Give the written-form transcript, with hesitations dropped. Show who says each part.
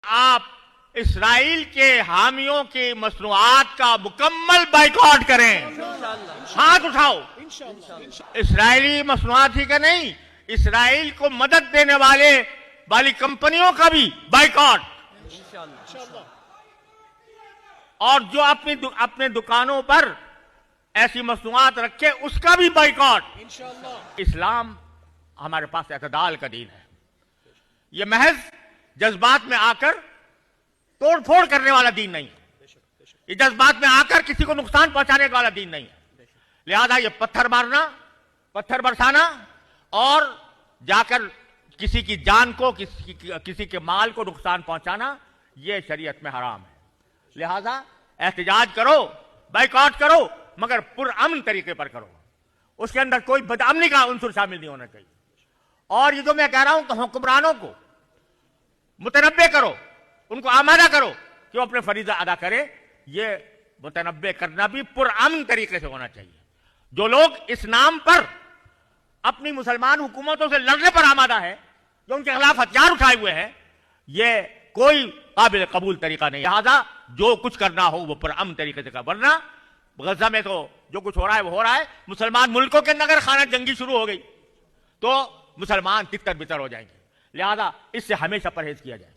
Speaker 1: आप इसराइल के हामियों की मसनूआत का मुकम्मल बाइकआउट करें। हाथ उठाओ। इसराइली मसनूआत ही का नहीं, इसराइल को मदद देने वाली कंपनियों का भी बाइकआउट, और जो अपने दुकानों पर ऐसी मसनूआत रखे उसका भी बाइकआउट। इस्लाम हमारे पास एतदाल का दीन है। यह महज जज्बात में आकर तोड़ फोड़ करने वाला दीन नहीं है। ये जज्बात में आकर किसी को नुकसान पहुंचाने वाला दीन नहीं है। लिहाजा ये पत्थर मारना, पत्थर बरसाना और जाकर किसी की जान को, किसी के माल को नुकसान पहुंचाना, यह शरीयत में हराम है। लिहाजा एहतजाज करो, बाइकआउट करो, मगर पुरअमन तरीके पर करो। उसके अंदर कोई बदअमनी का उनसुर शामिल नहीं होना चाहिए। और ये जो मैं कह रहा हूं कि हुक्मरानों को मुतनब्बे करो, उनको आमादा करो कि वो अपने फरीजा अदा करे। ये मुतनब्बे करना भी पुरअमन तरीके से होना चाहिए। जो लोग इस नाम पर अपनी मुसलमान हुकूमतों से लड़ने पर आमादा है, जो उनके खिलाफ हथियार उठाए हुए हैं, ये कोई काबिल कबूल तरीका नहीं। लिहाजा जो कुछ करना हो वो पुरअमन तरीके से कर, वरना गजा में तो जो कुछ हो रहा है वो हो रहा है। मुसलमान मुल्कों के अंदर खाना जंगी शुरू हो गई तो मुसलमान तितर बितर हो जाएंगे। लिहाजा इससे हमेशा परहेज किया जाए।